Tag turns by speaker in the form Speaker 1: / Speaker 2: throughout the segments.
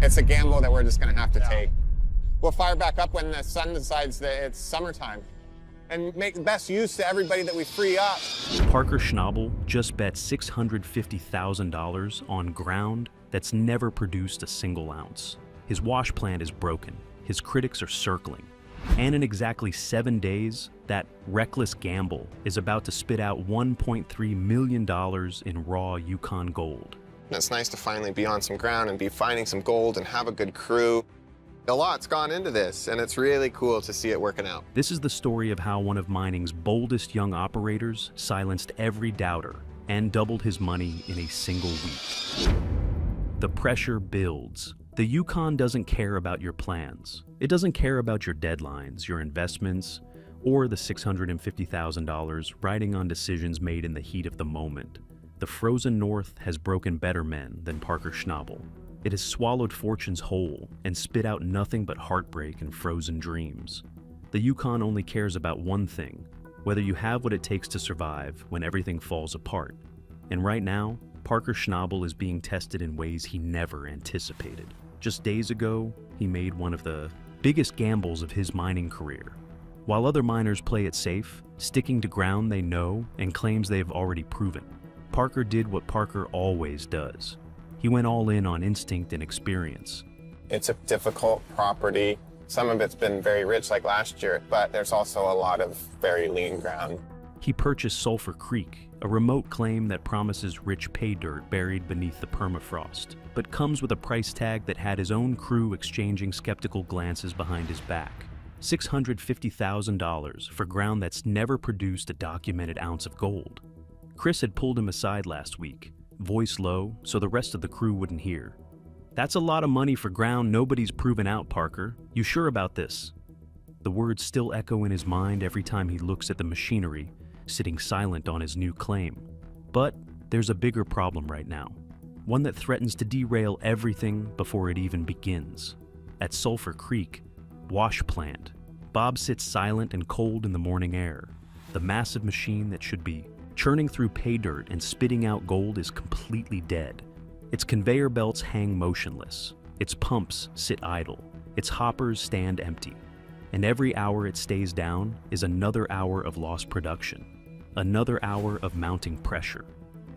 Speaker 1: It's a gamble that we're just going to have to take. We'll fire back up when the sun decides that it's summertime and make the best use to everybody that we free up.
Speaker 2: Parker Schnaabel just bet $650,000 on ground that's never produced a single ounce. His wash plant is broken. His critics are circling. And in exactly 7 days, that reckless gamble is about to spit out $1.3 million in raw Yukon gold.
Speaker 1: It's nice to finally be on some ground and be finding some gold and have a good crew. A lot's gone into this, and it's really cool to see it working out.
Speaker 2: This is the story of how one of mining's boldest young operators silenced every doubter and doubled his money in a single week. The pressure builds. The Yukon doesn't care about your plans. It doesn't care about your deadlines, your investments, or the $650,000 riding on decisions made in the heat of the moment. The frozen north has broken better men than Parker Schnabel. It has swallowed fortunes whole and spit out nothing but heartbreak and frozen dreams. The Yukon only cares about one thing, whether you have what it takes to survive when everything falls apart. And right now, Parker Schnabel is being tested in ways he never anticipated. Just days ago, he made one of the biggest gambles of his mining career. While other miners play it safe, sticking to ground they know and claims they've already proven, Parker did what Parker always does. He went all in on instinct and experience.
Speaker 1: It's a difficult property. Some of it's been very rich like last year, but there's also a lot of very lean ground.
Speaker 2: He purchased Sulfur Creek, a remote claim that promises rich pay dirt buried beneath the permafrost, but comes with a price tag that had his own crew exchanging skeptical glances behind his back. $650,000 for ground that's never produced a documented ounce of gold. Chris had pulled him aside last week, voice low so the rest of the crew wouldn't hear. "That's a lot of money for ground nobody's proven out, Parker. You sure about this?" The words still echo in his mind every time he looks at the machinery, sitting silent on his new claim. But there's a bigger problem right now, one that threatens to derail everything before it even begins. At Sulfur Creek, wash plant, Bob sits silent and cold in the morning air. The massive machine that should be churning through pay dirt and spitting out gold is completely dead. Its conveyor belts hang motionless. Its pumps sit idle. Its hoppers stand empty. And every hour it stays down is another hour of lost production. Another hour of mounting pressure.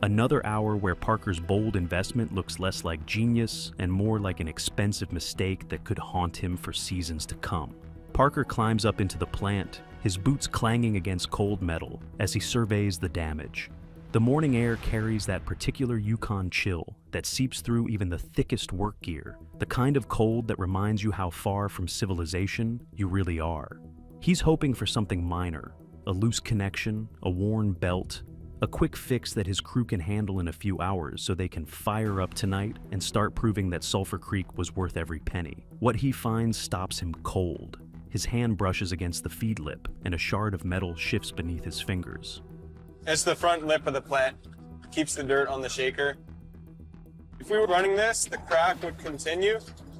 Speaker 2: Another hour where Parker's bold investment looks less like genius and more like an expensive mistake that could haunt him for seasons to come. Parker climbs up into the plant, his boots clanging against cold metal as he surveys the damage. The morning air carries that particular Yukon chill that seeps through even the thickest work gear, the kind of cold that reminds you how far from civilization you really are. He's hoping for something minor, a loose connection, a worn belt, a quick fix that his crew can handle in a few hours so they can fire up tonight and start proving that Sulfur Creek was worth every penny. What he finds stops him cold. His hand brushes against the feed lip, and a shard of metal shifts beneath his fingers.
Speaker 3: It's the front lip of the plant. Keeps the dirt on the shaker. If we were running this, the crack would continue.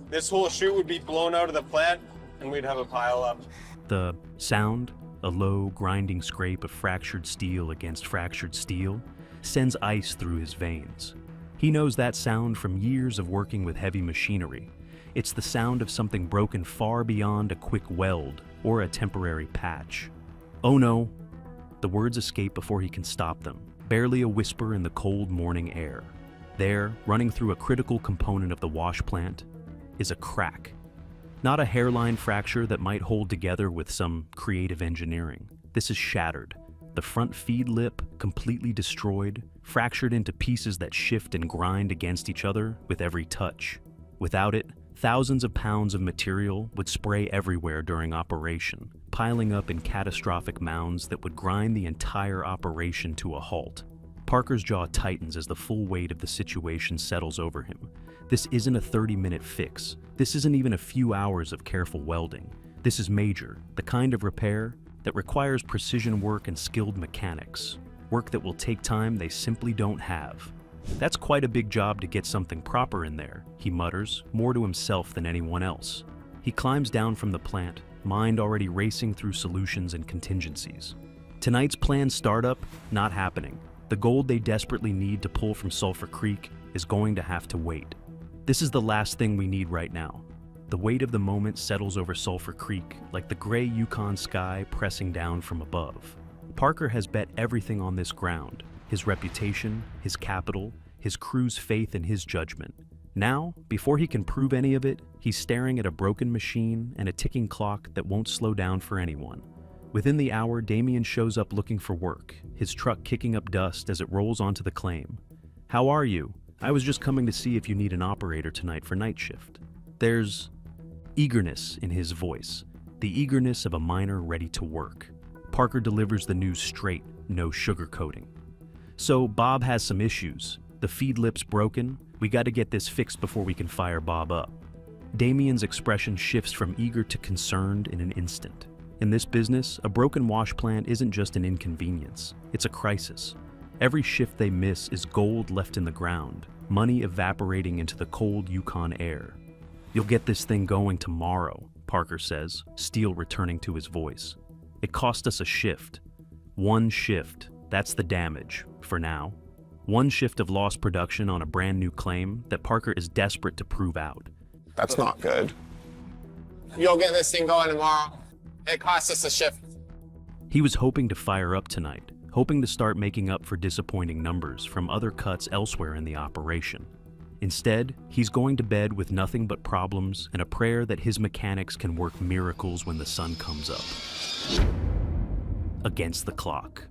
Speaker 3: This whole chute would be blown out of the plant, and we'd have a pile up.
Speaker 2: The sound, a low, grinding scrape of fractured steel against fractured steel, sends ice through his veins. He knows that sound from years of working with heavy machinery. It's the sound of something broken far beyond a quick weld or a temporary patch. "Oh no!" The words escape before he can stop them, barely a whisper in the cold morning air. There, running through a critical component of the wash plant, is a crack. Not a hairline fracture that might hold together with some creative engineering. This is shattered. The front feed lip, completely destroyed, fractured into pieces that shift and grind against each other with every touch. Without it, thousands of pounds of material would spray everywhere during operation, piling up in catastrophic mounds that would grind the entire operation to a halt. Parker's jaw tightens as the full weight of the situation settles over him. This isn't a 30-minute fix. This isn't even a few hours of careful welding. This is major, the kind of repair that requires precision work and skilled mechanics. Work that will take time they simply don't have. "That's quite a big job to get something proper in there," he mutters, more to himself than anyone else. He climbs down from the plant, mind already racing through solutions and contingencies. Tonight's planned startup, not happening. The gold they desperately need to pull from Sulfur Creek is going to have to wait. This is the last thing we need right now. The weight of the moment settles over Sulfur Creek like the gray Yukon sky pressing down from above. Parker has bet everything on this ground, his reputation, his capital, his crew's faith in his judgment. Now, before he can prove any of it, he's staring at a broken machine and a ticking clock that won't slow down for anyone. Within the hour, Damien shows up looking for work, his truck kicking up dust as it rolls onto the claim. "How are you? I was just coming to see if you need an operator tonight for night shift." There's eagerness in his voice, the eagerness of a miner ready to work. Parker delivers the news straight, no sugarcoating. "So Bob has some issues. The feed lip's broken. We got to get this fixed before we can fire Bob up." Damien's expression shifts from eager to concerned in an instant. In this business, a broken wash plant isn't just an inconvenience, it's a crisis. Every shift they miss is gold left in the ground, money evaporating into the cold Yukon air. "You'll get this thing going tomorrow," Parker says, steel returning to his voice. "It cost us a shift. One shift, that's the damage, for now. One shift of lost production on a brand new claim that Parker is desperate to prove out."
Speaker 1: That's not good. You'll get this thing going tomorrow. It costs us a shift.
Speaker 2: He was hoping to fire up tonight, hoping to start making up for disappointing numbers from other cuts elsewhere in the operation. Instead, he's going to bed with nothing but problems and a prayer that his mechanics can work miracles when the sun comes up. Against the clock.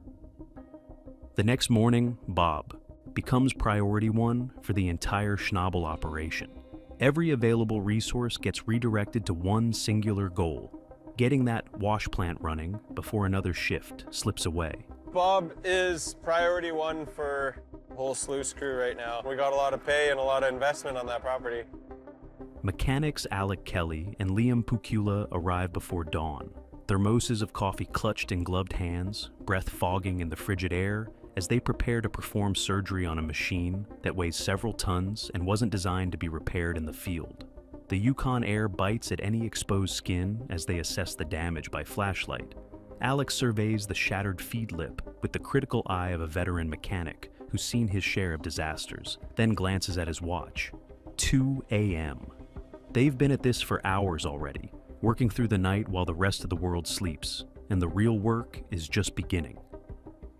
Speaker 2: The next morning, Bob becomes priority one for the entire Schnaabel operation. Every available resource gets redirected to one singular goal: getting that wash plant running before another shift slips away.
Speaker 3: Bob is priority one for the whole sluice crew right now. We got a lot of pay and a lot of investment on that property.
Speaker 2: Mechanics Alec Kelly and Liam Pukula arrive before dawn, thermoses of coffee clutched in gloved hands, breath fogging in the frigid air as they prepare to perform surgery on a machine that weighs several tons and wasn't designed to be repaired in the field. The Yukon air bites at any exposed skin as they assess the damage by flashlight. Alex surveys the shattered feed lip with the critical eye of a veteran mechanic who's seen his share of disasters, then glances at his watch. 2 a.m. They've been at this for hours already, working through the night while the rest of the world sleeps, and the real work is just beginning.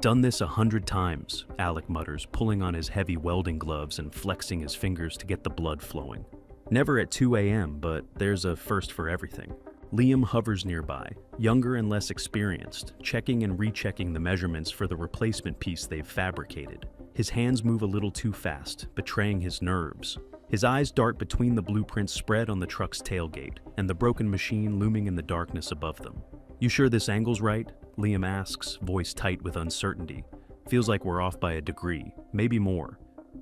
Speaker 2: "Done this 100 times, Alec mutters, pulling on his heavy welding gloves and flexing his fingers to get the blood flowing. Never at 2 a.m., but there's a first for everything. Liam hovers nearby, younger and less experienced, checking and rechecking the measurements for the replacement piece they've fabricated. His hands move a little too fast, betraying his nerves. His eyes dart between the blueprints spread on the truck's tailgate and the broken machine looming in the darkness above them. "You sure this angle's right?" Liam asks, voice tight with uncertainty. "Feels like we're off by a degree, maybe more."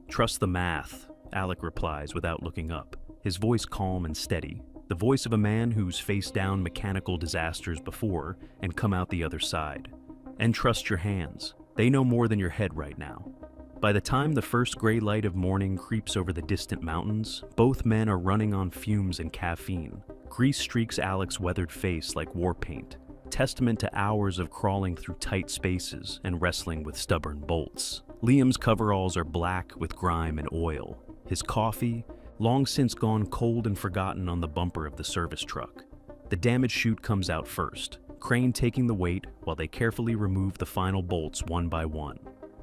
Speaker 2: "Trust the math," Alec replies without looking up, his voice calm and steady, the voice of a man who's faced down mechanical disasters before and come out the other side. "And trust your hands. They know more than your head right now." By the time the first gray light of morning creeps over the distant mountains, both men are running on fumes and caffeine. Grease streaks Alec's weathered face like war paint, testament to hours of crawling through tight spaces and wrestling with stubborn bolts. Liam's coveralls are black with grime and oil. His coffee, long since gone cold and forgotten on the bumper of the service truck. The damaged chute comes out first, Crane taking the weight while they carefully remove the final bolts one by one.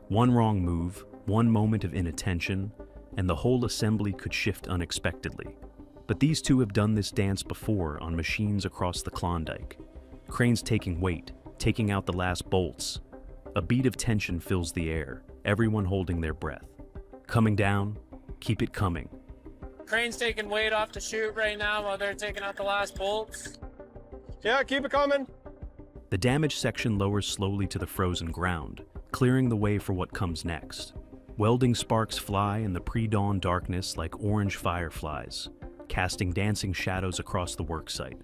Speaker 2: One wrong move, one moment of inattention, and the whole assembly could shift unexpectedly. But these two have done this dance before on machines across the Klondike. Crane's taking weight, taking out the last bolts. A beat of tension fills the air, everyone holding their breath. Coming down, keep it coming.
Speaker 4: Crane's taking weight off the chute right now while they're taking out the last bolts.
Speaker 3: Yeah, keep it coming.
Speaker 2: The damaged section lowers slowly to the frozen ground, clearing the way for what comes next. Welding sparks fly in the pre-dawn darkness like orange fireflies, casting dancing shadows across the worksite.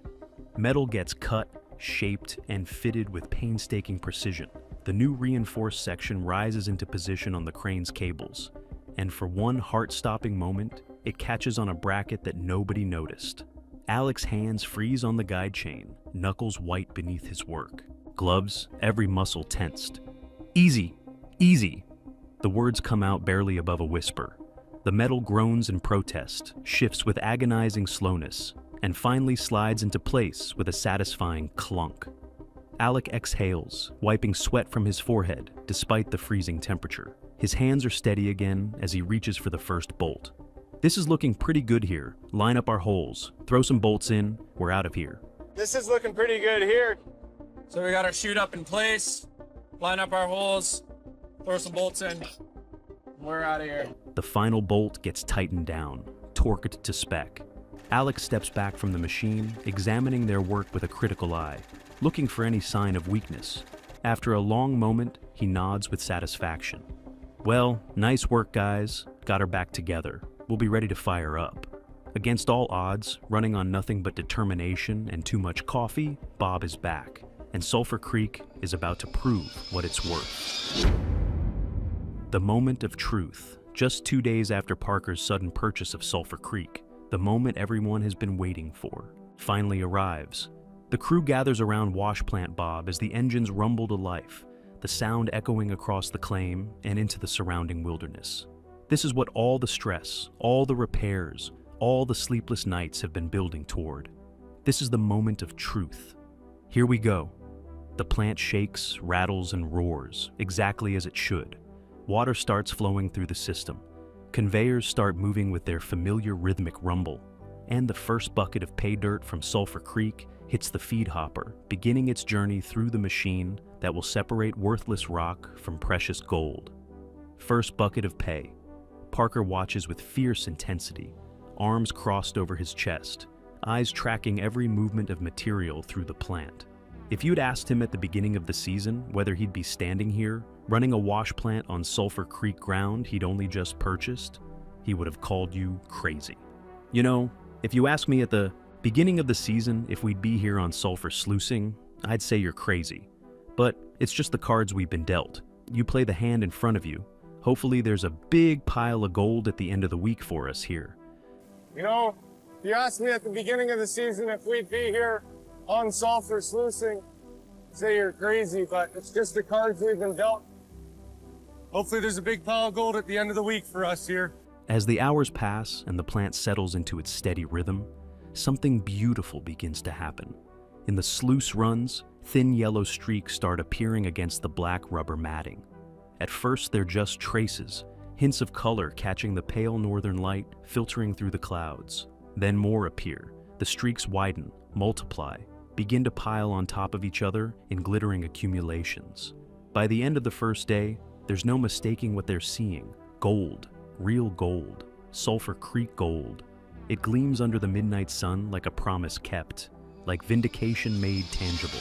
Speaker 2: Metal gets cut, shaped, and fitted with painstaking precision. The new reinforced section rises into position on the crane's cables, and for one heart-stopping moment, it catches on a bracket that nobody noticed. Alec's hands freeze on the guide chain, knuckles white beneath his work. Gloves, every muscle tensed. "Easy, easy." The words come out barely above a whisper. The metal groans in protest, shifts with agonizing slowness, and finally slides into place with a satisfying clunk. Alec exhales, wiping sweat from his forehead despite the freezing temperature. His hands are steady again as he reaches for the first bolt. This is looking pretty good here. Line up our holes, throw some bolts in, we're out of here.
Speaker 3: This is looking pretty good here.
Speaker 4: So we got our chute up in place, line up our holes, throw some bolts in. We're out of here.
Speaker 2: The final bolt gets tightened down, torqued to spec. Alex steps back from the machine, examining their work with a critical eye, looking for any sign of weakness. After a long moment, he nods with satisfaction. Well, nice work, guys. Got her back together. We'll be ready to fire up. Against all odds, running on nothing but determination and too much coffee, Bob is back, and Sulfur Creek is about to prove what it's worth. The moment of truth, just 2 days after Parker's sudden purchase of Sulfur Creek, the moment everyone has been waiting for, finally arrives. The crew gathers around wash plant Bob as the engines rumble to life, the sound echoing across the claim and into the surrounding wilderness. This is what all the stress, all the repairs, all the sleepless nights have been building toward. This is the moment of truth. Here we go. The plant shakes, rattles, and roars, exactly as it should. Water starts flowing through the system. Conveyors start moving with their familiar rhythmic rumble, and the first bucket of pay dirt from Sulfur Creek hits the feed hopper, beginning its journey through the machine that will separate worthless rock from precious gold. First bucket of pay. Parker watches with fierce intensity, arms crossed over his chest, eyes tracking every movement of material through the plant. If you'd asked him at the beginning of the season whether he'd be standing here, running a wash plant on Sulfur Creek ground he'd only just purchased, he would have called you crazy. You know, if you asked me at the beginning of the season if we'd be here on sulfur sluicing, I'd say you're crazy. But it's just the cards we've been dealt. You play the hand in front of you. Hopefully there's a big pile of gold at the end of the week for us here.
Speaker 3: You know, if you asked me at the beginning of the season if we'd be here on sulfur sluicing, I'd say you're crazy, but it's just the cards we've been dealt. Hopefully there's a big pile of gold at the end of the week for us here.
Speaker 2: As the hours pass and the plant settles into its steady rhythm, something beautiful begins to happen. In the sluice runs, thin yellow streaks start appearing against the black rubber matting. At first, they're just traces, hints of color catching the pale northern light filtering through the clouds. Then more appear. The streaks widen, multiply, begin to pile on top of each other in glittering accumulations. By the end of the first day, there's no mistaking what they're seeing. Gold, real gold, Sulfur Creek gold. It gleams under the midnight sun like a promise kept, like vindication made tangible.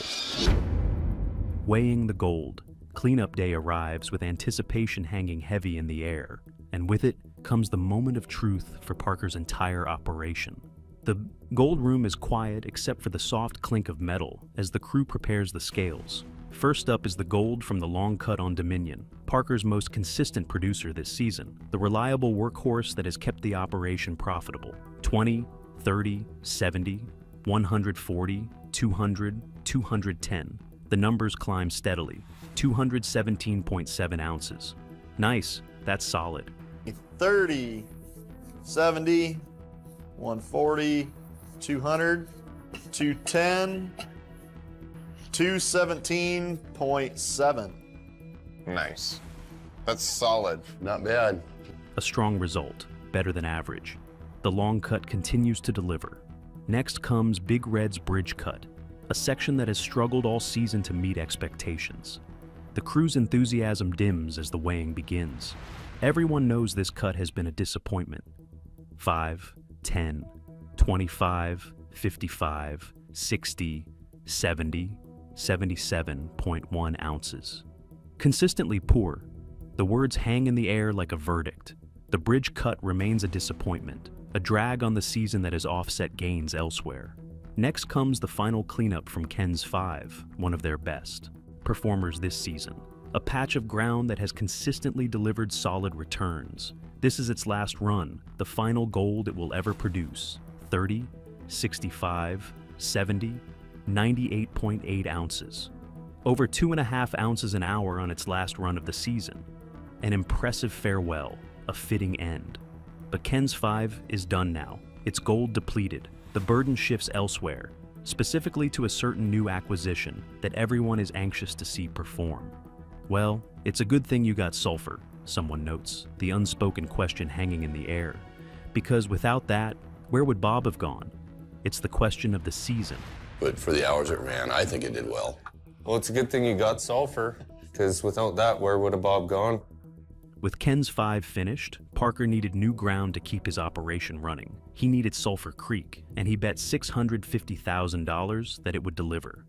Speaker 2: Weighing the gold, cleanup day arrives with anticipation hanging heavy in the air, and with it comes the moment of truth for Parker's entire operation. The gold room is quiet except for the soft clink of metal as the crew prepares the scales. First up is the gold from the long cut on Dominion, Parker's most consistent producer this season, the reliable workhorse that has kept the operation profitable. 20, 30, 70, 140, 200, 210. The numbers climb steadily. 217.7 ounces. Nice, that's solid.
Speaker 5: 30, 70, 140, 200, 210, 217.7.
Speaker 1: Nice. That's solid.
Speaker 5: Not bad.
Speaker 2: A strong result, better than average. The long cut continues to deliver. Next comes Big Red's bridge cut, a section that has struggled all season to meet expectations. The crew's enthusiasm dims as the weighing begins. Everyone knows this cut has been a disappointment. 5, 10, 25, 55, 60, 70, 77.1 ounces. Consistently poor, the words hang in the air like a verdict. The bridge cut remains a disappointment, a drag on the season that has offset gains elsewhere. Next comes the final cleanup from Ken's 5, one of their best performers this season. A patch of ground that has consistently delivered solid returns. This is its last run, the final gold it will ever produce. 30, 65, 70, 98.8 ounces. Over 2.5 ounces an hour on its last run of the season. An impressive farewell, a fitting end. But Ken's 5 is done now. It's gold depleted. The burden shifts elsewhere, specifically to a certain new acquisition that everyone is anxious to see perform. Well, it's a good thing you got sulfur, someone notes, the unspoken question hanging in the air. Because without that, where would Bob have gone? It's the question of the season.
Speaker 6: But for the hours it ran, I think it did well.
Speaker 3: Well, it's a good thing you got sulfur, because without that, where would have Bob gone?
Speaker 2: With Ken's 5 finished, Parker needed new ground to keep his operation running. He needed Sulfur Creek, and he bet $650,000 that it would deliver.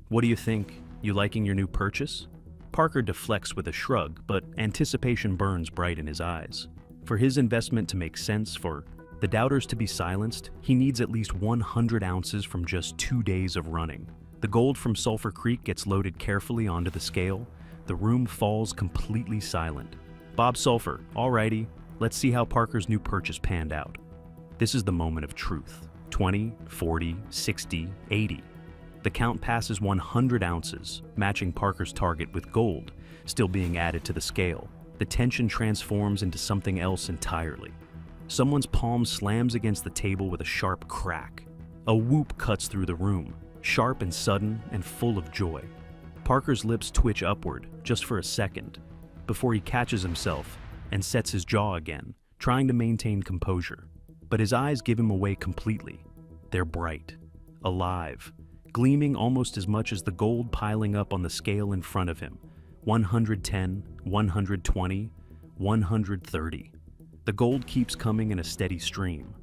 Speaker 2: What do you think? You liking your new purchase? Parker deflects with a shrug, but anticipation burns bright in his eyes. For his investment to make sense, for the doubters to be silenced, he needs at least 100 ounces from just 2 days of running. The gold from Sulfur Creek gets loaded carefully onto the scale. The room falls completely silent. Bob Sulfur, alrighty, let's see how Parker's new purchase panned out. This is the moment of truth. 20, 40, 60, 80. The count passes 100 ounces, matching Parker's target with gold still being added to the scale. The tension transforms into something else entirely. Someone's palm slams against the table with a sharp crack. A whoop cuts through the room, sharp and sudden and full of joy. Parker's lips twitch upward just for a second, before he catches himself and sets his jaw again, trying to maintain composure. But his eyes give him away completely. They're bright, alive, gleaming almost as much as the gold piling up on the scale in front of him. 110, 120, 130. The gold keeps coming in a steady stream.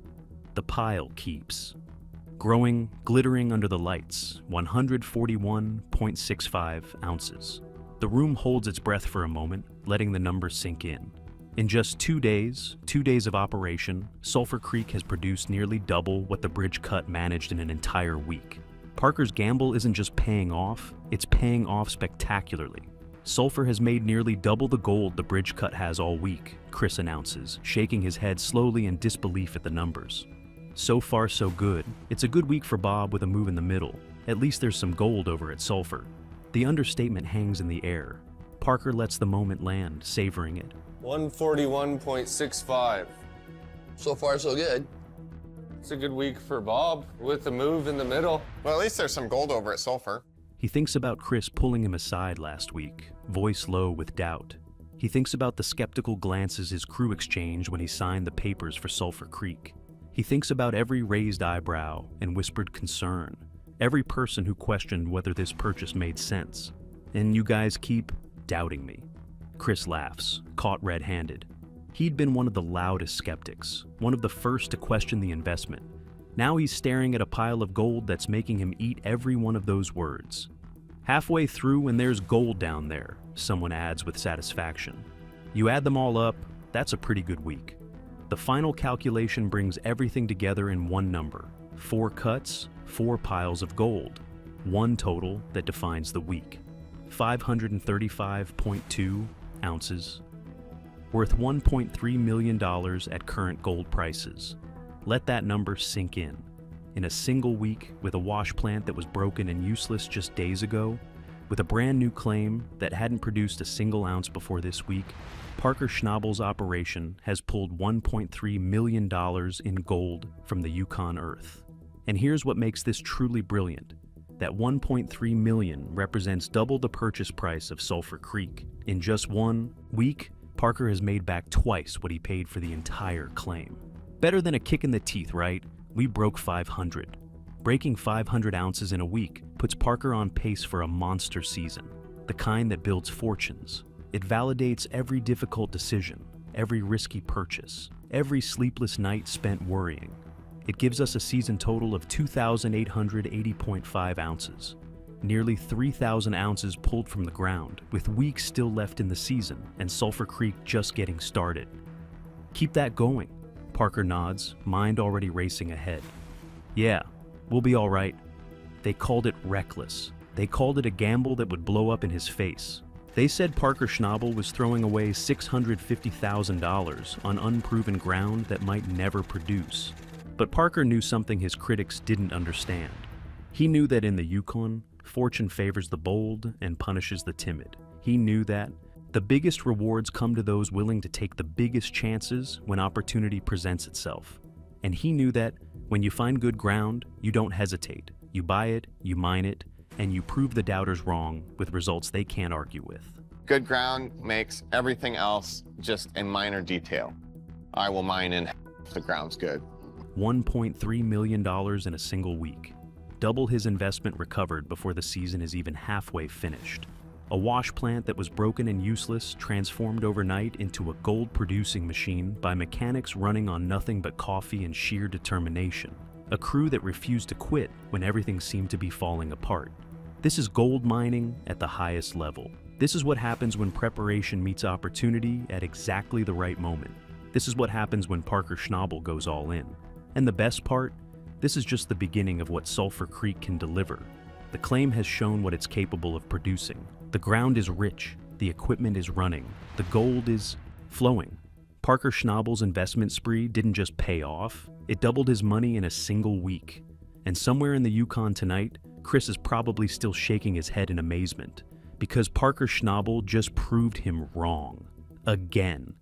Speaker 2: The pile keeps growing, glittering under the lights, 141.65 ounces. The room holds its breath for a moment, letting the numbers sink in. In just 2 days, 2 days of operation, Sulfur Creek has produced nearly double what the bridge cut managed in an entire week. Parker's gamble isn't just paying off, it's paying off spectacularly. Sulfur has made nearly double the gold the bridge cut has all week, Chris announces, shaking his head slowly in disbelief at the numbers. So far so good. It's a good week for Bob with a move in the middle. At least there's some gold over at Sulfur. The understatement hangs in the air. Parker lets the moment land, savoring it.
Speaker 3: 141.65.
Speaker 6: So far, so good.
Speaker 3: It's a good week for Bob with the move in the middle.
Speaker 1: Well, at least there's some gold over at Sulfur.
Speaker 2: He thinks about Chris pulling him aside last week, voice low with doubt. He thinks about the skeptical glances his crew exchanged when he signed the papers for Sulfur Creek. He thinks about every raised eyebrow and whispered concern, every person who questioned whether this purchase made sense. And you guys keep doubting me. Chris laughs, caught red-handed. He'd been one of the loudest skeptics, one of the first to question the investment. Now he's staring at a pile of gold that's making him eat every one of those words. Halfway through and there's gold down there, someone adds with satisfaction. You add them all up, that's a pretty good week. The final calculation brings everything together in one number. 4 cuts, 4 piles of gold. One total that defines the week. 535.2 ounces. Worth $1.3 million at current gold prices. Let that number sink in. In a single week, with a wash plant that was broken and useless just days ago, with a brand new claim that hadn't produced a single ounce before this week, Parker Schnaabel's operation has pulled $1.3 million in gold from the Yukon earth. And here's what makes this truly brilliant. That $1.3 million represents double the purchase price of Sulfur Creek. In just 1 week, Parker has made back twice what he paid for the entire claim. Better than a kick in the teeth, right? We broke 500. Breaking 500 ounces in a week puts Parker on pace for a monster season, the kind that builds fortunes. It validates every difficult decision, every risky purchase, every sleepless night spent worrying. It gives us a season total of 2,880.5 ounces, nearly 3,000 ounces pulled from the ground, with weeks still left in the season and Sulfur Creek just getting started. Keep that going. Parker nods, mind already racing ahead. Yeah, we'll be all right. They called it reckless. They called it a gamble that would blow up in his face. They said Parker Schnaabel was throwing away $650,000 on unproven ground that might never produce. But Parker knew something his critics didn't understand. He knew that in the Yukon, fortune favors the bold and punishes the timid. He knew that The biggest rewards come to those willing to take the biggest chances when opportunity presents itself. And he knew that when you find good ground, you don't hesitate. You buy it, you mine it, and you prove the doubters wrong with results they can't argue with.
Speaker 1: Good ground makes everything else just a minor detail. I will mine in if the ground's good.
Speaker 2: $1.3 million in a single week. Double his investment recovered before the season is even halfway finished. A wash plant that was broken and useless transformed overnight into a gold-producing machine by mechanics running on nothing but coffee and sheer determination. A crew that refused to quit when everything seemed to be falling apart. This is gold mining at the highest level. This is what happens when preparation meets opportunity at exactly the right moment. This is what happens when Parker Schnabel goes all in. And the best part? This is just the beginning of what Sulfur Creek can deliver. The claim has shown what it's capable of producing. The ground is rich, the equipment is running, the gold is flowing. Parker Schnabel's investment spree didn't just pay off, it doubled his money in a single week. And somewhere in the Yukon tonight, Chris is probably still shaking his head in amazement, because Parker Schnabel just proved him wrong. Again.